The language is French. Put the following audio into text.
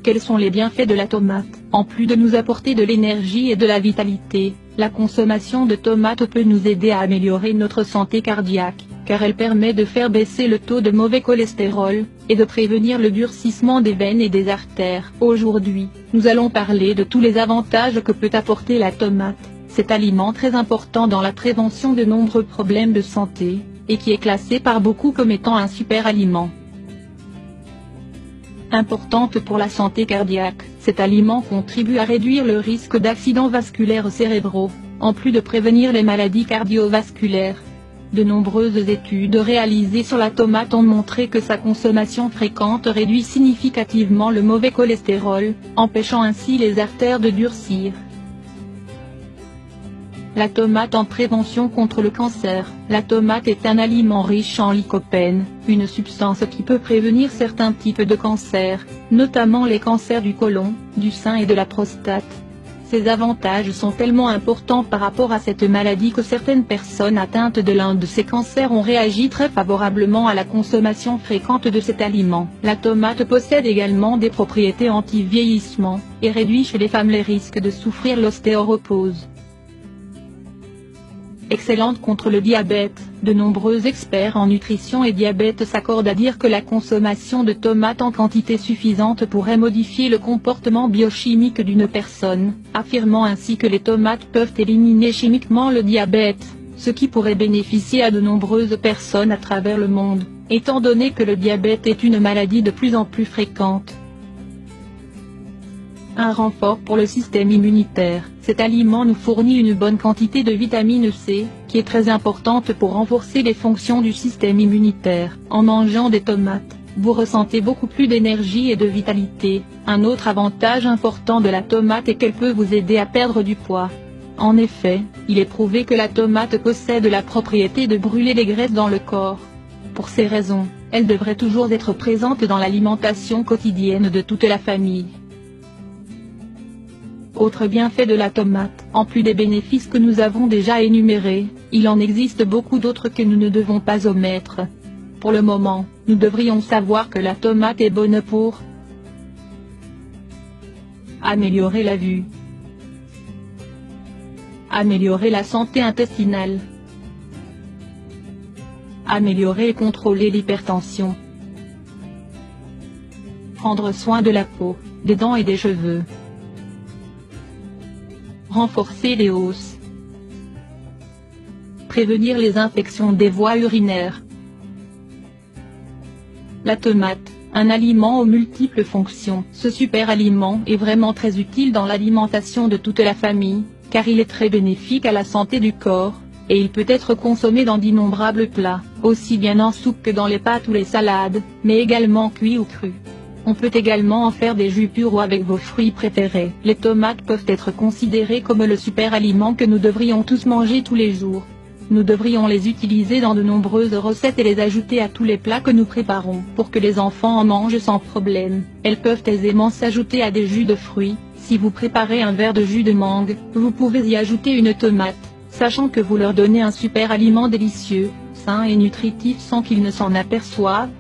quels sont les bienfaits de la tomate. En plus de nous apporter de l'énergie et de la vitalité, la consommation de tomates peut nous aider à améliorer notre santé cardiaque, car elle permet de faire baisser le taux de mauvais cholestérol, et de prévenir le durcissement des veines et des artères. Aujourd'hui, nous allons parler de tous les avantages que peut apporter la tomate, cet aliment très important dans la prévention de nombreux problèmes de santé, et qui est classé par beaucoup comme étant un super aliment. Importante pour la santé cardiaque, cet aliment contribue à réduire le risque d'accidents vasculaires cérébraux, en plus de prévenir les maladies cardiovasculaires. De nombreuses études réalisées sur la tomate ont montré que sa consommation fréquente réduit significativement le mauvais cholestérol, empêchant ainsi les artères de durcir. La tomate en prévention contre le cancer. La tomate est un aliment riche en lycopène, une substance qui peut prévenir certains types de cancers, notamment les cancers du côlon, du sein et de la prostate. Ces avantages sont tellement importants par rapport à cette maladie que certaines personnes atteintes de l'un de ces cancers ont réagi très favorablement à la consommation fréquente de cet aliment. La tomate possède également des propriétés anti-vieillissement, et réduit chez les femmes les risques de souffrir l'ostéoporose. Excellente contre le diabète, de nombreux experts en nutrition et diabète s'accordent à dire que la consommation de tomates en quantité suffisante pourrait modifier le comportement biochimique d'une personne, affirmant ainsi que les tomates peuvent éliminer chimiquement le diabète, ce qui pourrait bénéficier à de nombreuses personnes à travers le monde, étant donné que le diabète est une maladie de plus en plus fréquente. Un renfort pour le système immunitaire. Cet aliment nous fournit une bonne quantité de vitamine C, qui est très importante pour renforcer les fonctions du système immunitaire. En mangeant des tomates, vous ressentez beaucoup plus d'énergie et de vitalité. Un autre avantage important de la tomate est qu'elle peut vous aider à perdre du poids. En effet, il est prouvé que la tomate possède la propriété de brûler les graisses dans le corps. Pour ces raisons, elle devrait toujours être présente dans l'alimentation quotidienne de toute la famille. Autre bienfait de la tomate. En plus des bénéfices que nous avons déjà énumérés, il en existe beaucoup d'autres que nous ne devons pas omettre. Pour le moment, nous devrions savoir que la tomate est bonne pour améliorer la vue, améliorer la santé intestinale, améliorer et contrôler l'hypertension, prendre soin de la peau, des dents et des cheveux, renforcer les os, prévenir les infections des voies urinaires. La tomate, un aliment aux multiples fonctions. Ce super aliment est vraiment très utile dans l'alimentation de toute la famille, car il est très bénéfique à la santé du corps, et il peut être consommé dans d'innombrables plats, aussi bien en soupe que dans les pâtes ou les salades, mais également cuit ou cru. On peut également en faire des jus purs ou avec vos fruits préférés. Les tomates peuvent être considérées comme le super aliment que nous devrions tous manger tous les jours. Nous devrions les utiliser dans de nombreuses recettes et les ajouter à tous les plats que nous préparons pour que les enfants en mangent sans problème. Elles peuvent aisément s'ajouter à des jus de fruits. Si vous préparez un verre de jus de mangue, vous pouvez y ajouter une tomate, sachant que vous leur donnez un super aliment délicieux, sain et nutritif sans qu'ils ne s'en aperçoivent.